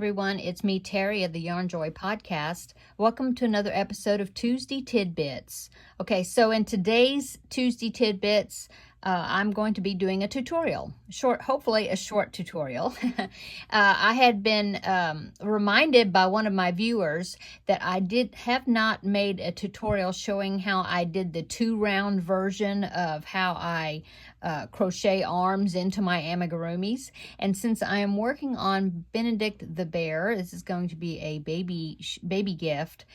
everyone. It's me, Terri, of the Yarnjoy podcast. Welcome to another episode of Tuesday Tidbits. Okay, so in today's Tuesday Tidbits, I'm going to be doing a tutorial, hopefully a short tutorial. I had been reminded by one of my viewers that I have not made a tutorial showing how I did the 2-round version of how I crochet arms into my amigurumis. And since I am working on Benedict the Bear, this is going to be a baby gift.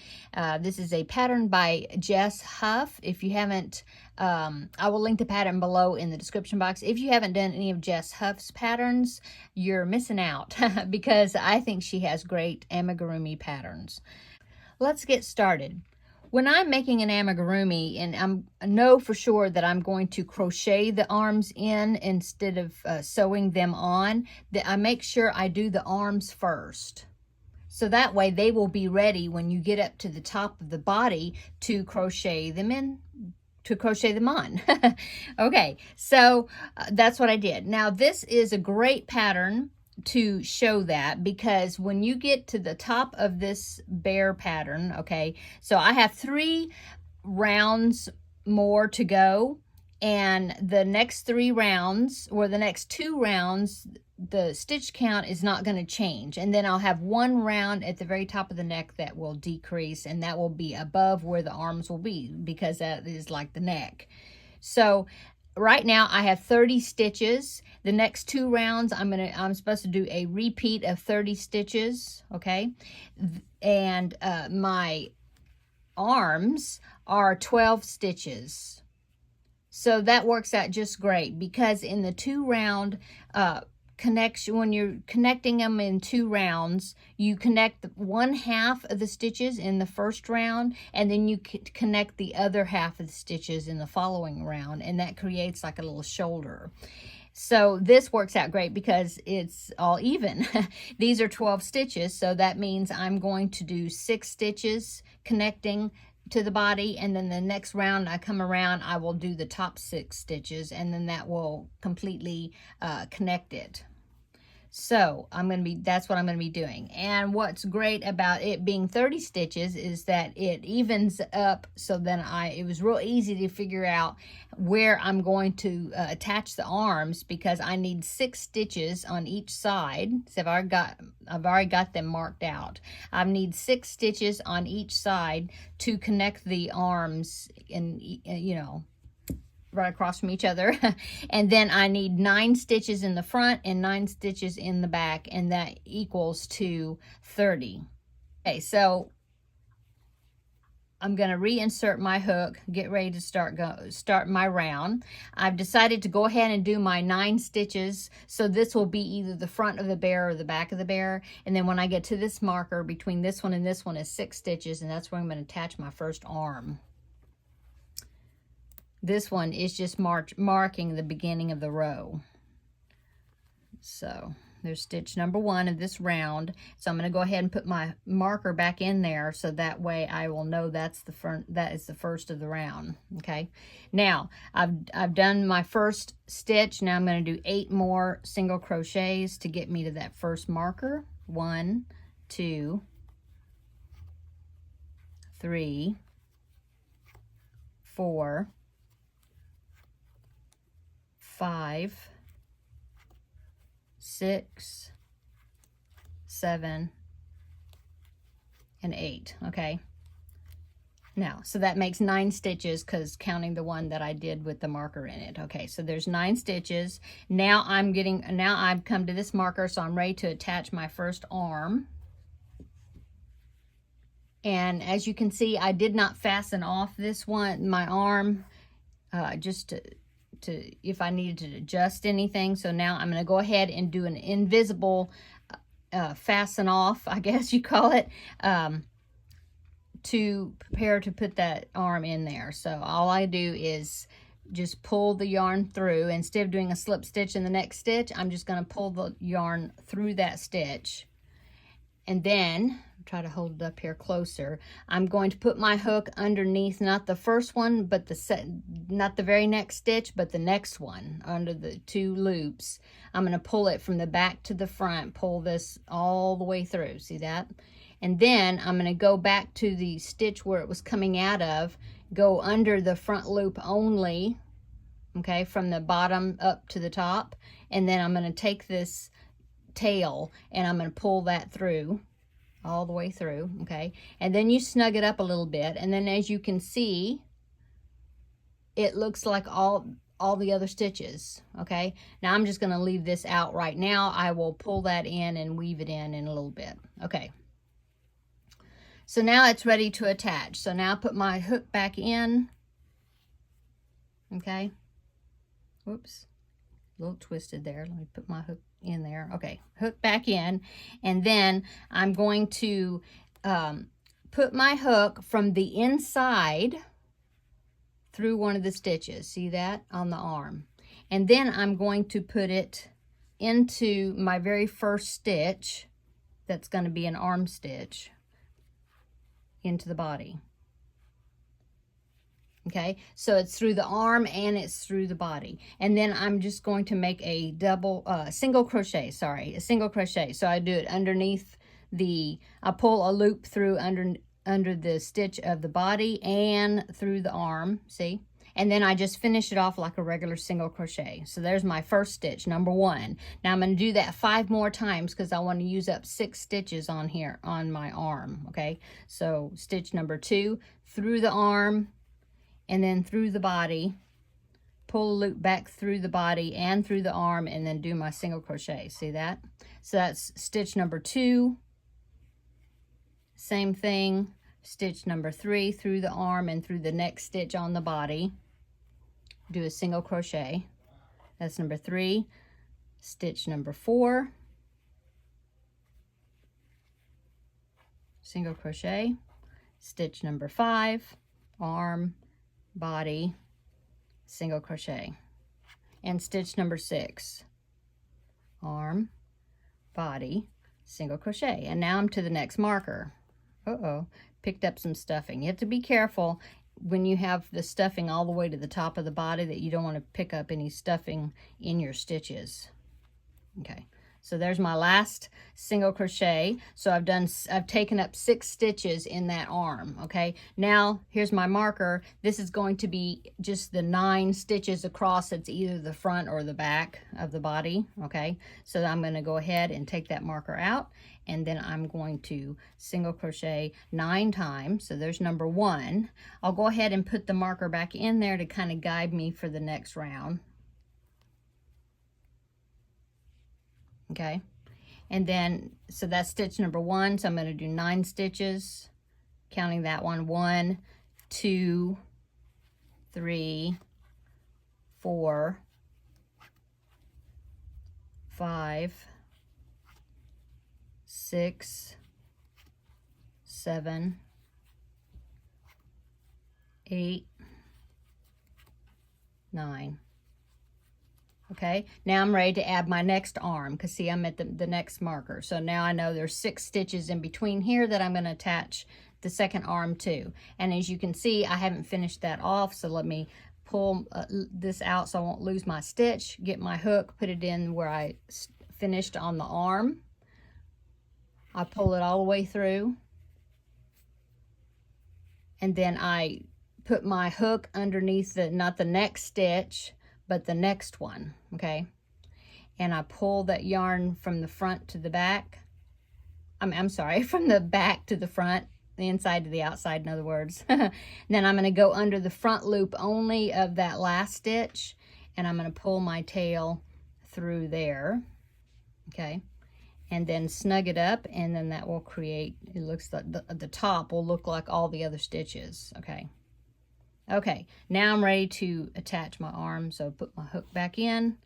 This is a pattern by Jess Huff. If you haven't, I will link the pattern below in the description box. If you haven't done any of Jess Huff's patterns, you're missing out because I think she has great amigurumi patterns. Let's get started. When I'm making an amigurumi, and I know for sure that I'm going to crochet the arms in instead of sewing them on, that I make sure I do the arms first. So that way they will be ready when you get up to the top of the body to crochet them in, to crochet them on. Okay, so that's what I did. Now this is a great pattern to show that, because when you get to the top of this bear pattern, okay, so I have 3 rounds more to go, and the next 3 rounds, or the next 2 rounds, the stitch count is not going to change, and then I'll have 1 round at the very top of the neck that will decrease, and that will be above where the arms will be, because that is like the neck. So right now I have 30 stitches. The next 2 rounds I'm supposed to do a repeat of 30 stitches, okay? And my arms are 12 stitches. So that works out just great, because in the 2-round connection, when you're connecting them in 2 rounds, you connect 1/2 of the stitches in the first round, and then you connect the other half of the stitches in the following round, and that creates like a little shoulder. So this works out great because it's all even. These are 12 stitches, so that means I'm going to do 6 stitches connecting to the body, and then the next round I come around, I will do the top 6 stitches, and then that will completely connect it. So that's what I'm going to be doing. And what's great about it being 30 stitches is that it evens up, so then it was real easy to figure out where I'm going to attach the arms, because I need 6 stitches on each side. So I've already got them marked out. I need 6 stitches on each side to connect the arms, and right across from each other. And then I need 9 stitches in the front and 9 stitches in the back, and that equals to 30. Okay, so I'm going to reinsert my hook, get ready to start my round. I've decided to go ahead and do my 9 stitches, so this will be either the front of the bear or the back of the bear. And then when I get to this marker, between this one and this one is 6 stitches, and that's where I'm going to attach my first arm. This one is just marking the beginning of the row. So there's stitch number 1 of this round. So I'm going to go ahead and put my marker back in there, so that way I will know that is the first of the round. Okay. Now I've done my first stitch. Now I'm going to do 8 more single crochets to get me to that first marker. 1, 2, 3, 4, 5, 6, 7, and 8. Okay. Now, so that makes 9 stitches, because counting the one that I did with the marker in it. Okay, so there's 9 stitches. Now I've come to this marker, so I'm ready to attach my first arm. And as you can see, I did not fasten off this one, my arm, just to if I needed to adjust anything. So now I'm going to go ahead and do an invisible fasten off, I guess you call it, to prepare to put that arm in there. So all I do is just pull the yarn through. Instead of doing a slip stitch in the next stitch, I'm just going to pull the yarn through that stitch, and then try to hold it up here closer. I'm going to put my hook underneath, not the first one, but not the very next stitch, but the next one under the 2 loops. I'm going to pull it from the back to the front, pull this all the way through. See that? And then I'm going to go back to the stitch where it was coming out of, go under the front loop only, okay, from the bottom up to the top. And then I'm going to take this tail and I'm going to pull that through all the way through, okay? And then you snug it up a little bit, and then as you can see, it looks like all the other stitches, okay? Now I'm just going to leave this out right now. I will pull that in and weave it in a little bit. Okay, so now it's ready to attach. So now I put my hook back in, okay? Whoops, a little twisted there. Let me put my hook in there. Okay, hook back in, and then I'm going to put my hook from the inside through one of the stitches. See that on the arm? And then I'm going to put it into my very first stitch. That's going to be an arm stitch into the body. Okay, so it's through the arm and it's through the body. And then I'm just going to make a single crochet. So I do it underneath I pull a loop through under the stitch of the body and through the arm, see? And then I just finish it off like a regular single crochet. So there's my first stitch, number 1. Now I'm going to do that 5 more times because I want to use up 6 stitches on here on my arm, okay? So stitch number 2, through the arm, and then through the body, pull a loop back through the body and through the arm, and then do my single crochet. See that? So that's stitch number 2. Same thing, stitch number 3, through the arm and through the next stitch on the body, do a single crochet. That's number 3. Stitch number 4, single crochet. Stitch number 5, arm, body, single crochet. And stitch number 6, arm, body, single crochet. And now I'm to the next marker. Picked up some stuffing. You have to be careful when you have the stuffing all the way to the top of the body that you don't want to pick up any stuffing in your stitches. Okay, so there's my last single crochet. So I've taken up 6 stitches in that arm. Okay, now here's my marker. This is going to be just the 9 stitches across. It's either the front or the back of the body. Okay, so I'm going to go ahead and take that marker out, and then I'm going to single crochet 9 times. So there's number 1. I'll go ahead and put the marker back in there to kind of guide me for the next round. Okay, and then so that's stitch number 1. So I'm going to do 9 stitches, counting that one. 1, 2, 3, 4, 5, 6, 7, 8, 9. Okay, now I'm ready to add my next arm because see, I'm at the next marker. So now I know there's 6 stitches in between here that I'm going to attach the second arm to. And as you can see, I haven't finished that off. So let me pull this out so I won't lose my stitch, get my hook, put it in where I finished on the arm. I pull it all the way through. And then I put my hook underneath not the next stitch, but the next one, okay? And I pull that yarn from the front to the back. I'm sorry, from the back to the front, the inside to the outside, in other words. Then I'm going to go under the front loop only of that last stitch, and I'm going to pull my tail through there, okay? And then snug it up, and then that will create, it looks like the top will look like all the other stitches, okay? Okay, now I'm ready to attach my arm, so put my hook back in,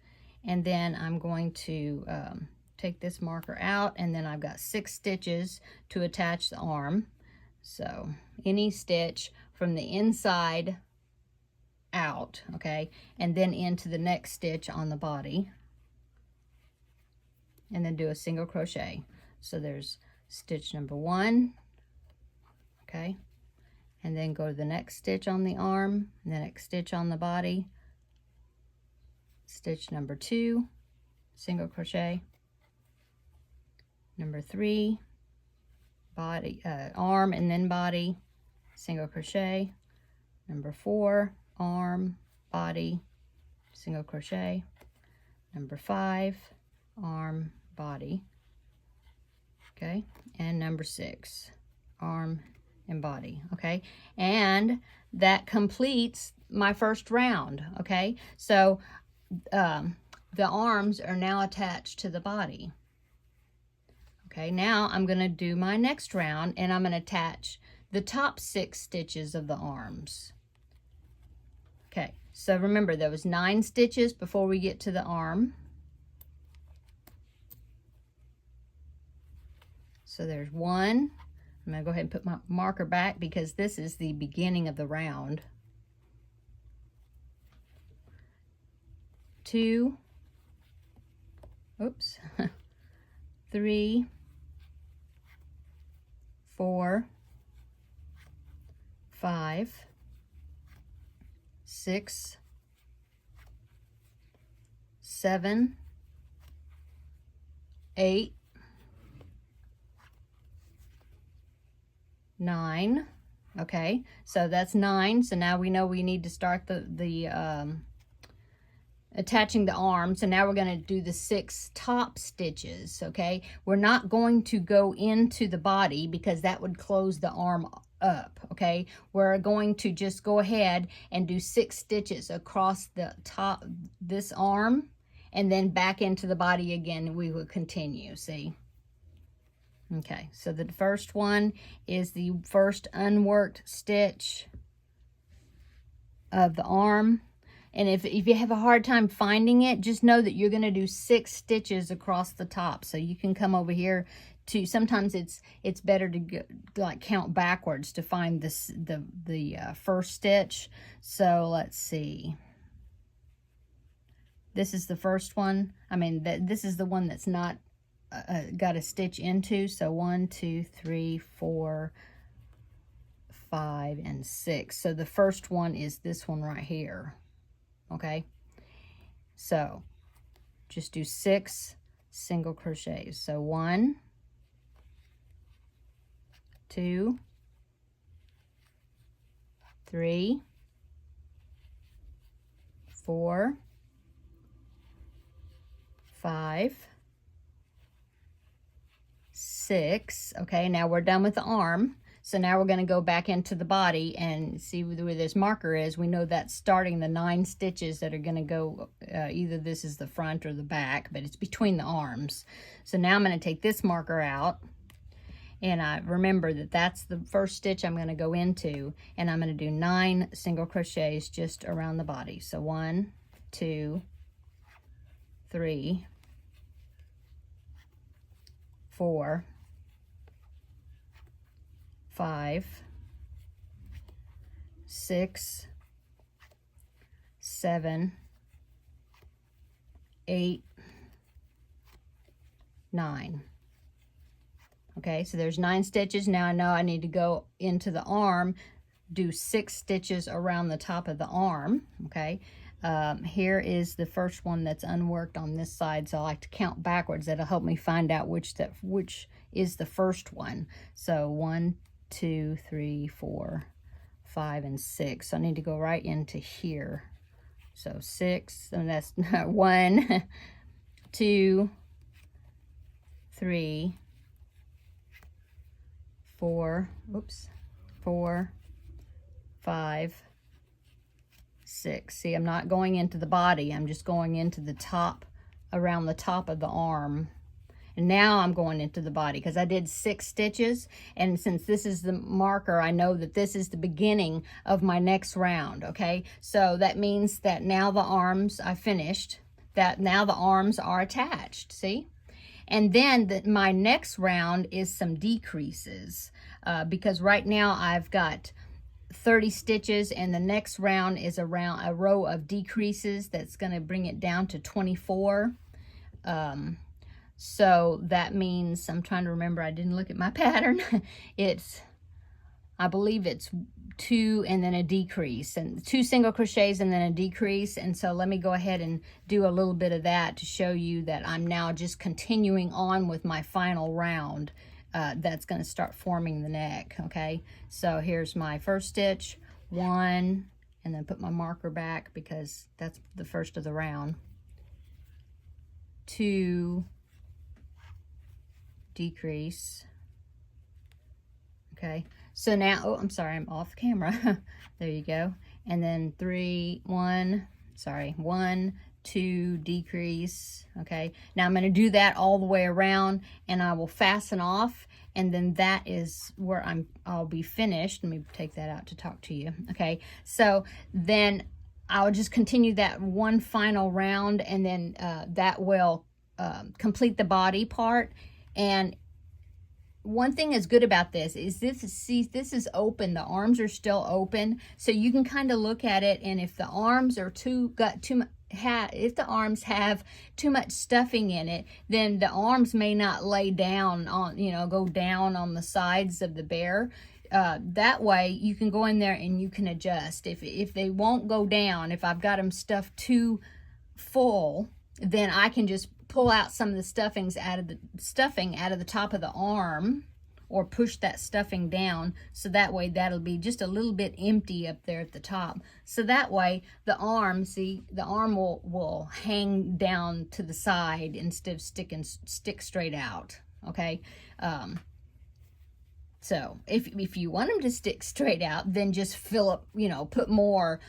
and then I'm going to take this marker out, and then I've got 6 stitches to attach the arm. So any stitch from the inside out, okay, and then into the next stitch on the body, and then do a single crochet. So there's stitch number 1, okay, and then go to the next stitch on the arm, and the next stitch on the body, stitch number 2, single crochet, number 3, body, arm and then body, single crochet, number 4, arm, body, single crochet, number 5, arm, body, okay, and number 6, arm and body, okay, and that completes my first round, okay. So the arms are now attached to the body. Okay, now I'm going to do my next round, and I'm going to attach the top 6 stitches of the arms. Okay, so remember there was 9 stitches before we get to the arm. So there's 1. I'm going to go ahead and put my marker back because this is the beginning of the round. 2, oops, 3, 4, 5, 6, 7, 8, 9. Okay, so that's 9. So now we know we need to start the attaching the arm. So now we're going to do the 6 top stitches. Okay, we're not going to go into the body because that would close the arm up. Okay, we're going to just go ahead and do 6 stitches across the top this arm and then back into the body again. We will continue. See, okay, so the first one is the first unworked stitch of the arm. And if you have a hard time finding it, just know that you're going to do 6 stitches across the top. So you can come over here to, sometimes it's better to go, like count backwards to find this the first stitch. So let's see. This is the first one. I mean, this is the one that's not got a stitch into. So 1, 2, 3, 4, 5, and 6. So the first one is this one right here. Okay, so just do 6 single crochets. So 1, 2, 3, 4, 5, 6. Okay, now we're done with the arm. So now we're going to go back into the body and see where this marker is. We know that's starting the 9 stitches that are going to go, either this is the front or the back, but it's between the arms. So now I'm going to take this marker out, and I remember that that's the first stitch I'm going to go into, and I'm going to do 9 single crochets just around the body. So 1, 2, 3, 4, 5, 6, 7, 8, 9. Okay, so there's 9 stitches. Now I know I need to go into the arm, do 6 stitches around the top of the arm. Okay, here is the first one that's unworked on this side, so I like to count backwards. That'll help me find out which is the first one. So 1, 2, 3, 4, 5, and 6. So I need to go right into here. So 6, and that's 1, 2, 3, 4, oops, 4, 5, 6. See, I'm not going into the body. I'm just going into the top, around the top of the arm. And now I'm going into the body because I did 6 stitches. And since this is the marker, I know that this is the beginning of my next round, okay? So that means that now the arms, I finished, that now the arms are attached, see? And then my next round is some decreases because right now I've got 30 stitches, and the next round is around a row of decreases that's going to bring it down to 24. So that means, I'm trying to remember, I didn't look at my pattern. I believe it's 2 and then a decrease, and 2 single crochets and then a decrease. And so let me go ahead and do a little bit of that to show you that I'm now just continuing on with my final round that's going to start forming the neck. Okay, so here's my first stitch, 1, and then put my marker back because that's the first of the round, 2, decrease. Okay, so now, oh, I'm sorry, I'm off camera. There you go. And then 1, 2, decrease. Okay, now I'm going to do that all the way around, and I will fasten off, and then that is where I'll be finished. Let me take that out to talk to you. Okay, so then I'll just continue that one final round, and then that will complete the body part. And one thing is good about this is this is open. The arms are still open, so you can kind of look at it, and if the arms are if the arms have too much stuffing in it, then the arms may not lay down on, go down on the sides of the bear. That way you can go in there and you can adjust. If they won't go down, if I've got them stuffed too full, then I can just pull out some of the stuffing out of the top of the arm, or push that stuffing down, so that way that'll be just a little bit empty up there at the top. So that way the arm, will hang down to the side instead of stick straight out. Okay, so if you want them to stick straight out, then just fill up, put more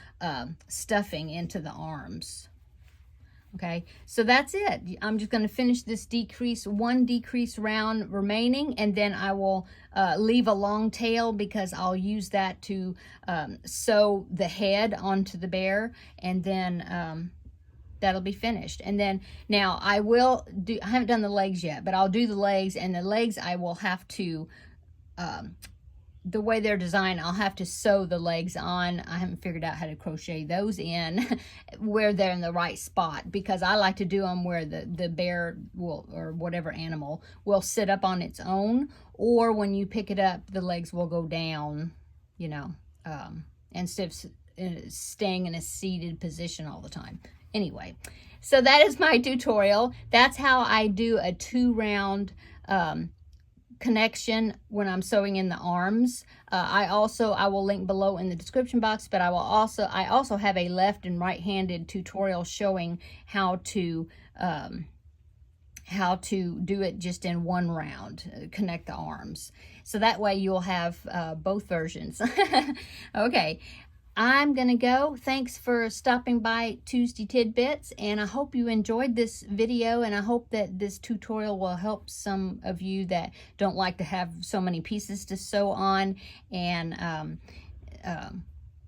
stuffing into the arms. Okay, so that's it. I'm just going to finish this one decrease round remaining, and then I will leave a long tail because I'll use that to sew the head onto the bear, and then that'll be finished. And then now I haven't done the legs yet, but I'll do the legs, and the legs I will have to the way they're designed, I'll have to sew the legs on. I haven't figured out how to crochet those in where they're in the right spot, because I like to do them where the bear will, or whatever animal, will sit up on its own, or when you pick it up, the legs will go down, instead of staying in a seated position all the time. Anyway, so that is my tutorial. That's how I do a 2-round connection when I'm sewing in the arms. I will link below in the description box, but I also have a left and right-handed tutorial showing how to do it just in one round, connect the arms. So that way you'll have both versions. Okay, I'm gonna go. Thanks for stopping by Tuesday Tidbits, and I hope you enjoyed this video, and I hope that this tutorial will help some of you that don't like to have so many pieces to sew on, and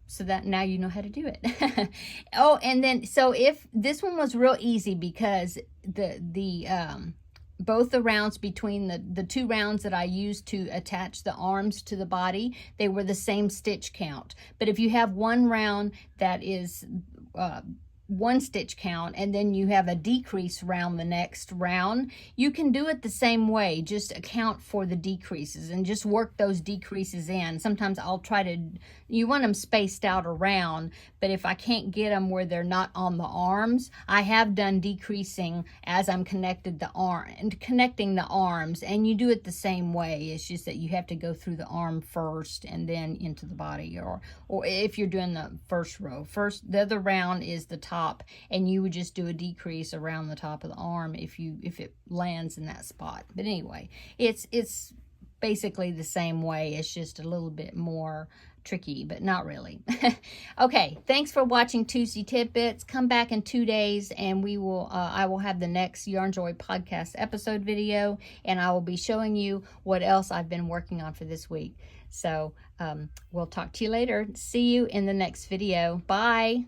so that now you know how to do it. Oh, and then, so if this one was real easy, because both the rounds between the 2 rounds that I used to attach the arms to the body, they were the same stitch count. But if you have one round that is 1 stitch count, and then you have a decrease round the next round, you can do it the same way. Just account for the decreases and just work those decreases in. Sometimes I'll try to, you want them spaced out around, but if I can't get them where they're not on the arms, I have done decreasing as I'm connecting the arms, and you do it the same way. It's just that you have to go through the arm first and then into the body, or if you're doing the first row. The other round is the top, and you would just do a decrease around the top of the arm if it lands in that spot. But anyway, it's basically the same way. It's just a little bit more tricky, but not really. Okay, thanks for watching Tuesday Tidbits. Come back in 2 days, and I will have the next Yarnjoy podcast episode video, and I will be showing you what else I've been working on for this week. So we'll talk to you later. See you in the next video. Bye.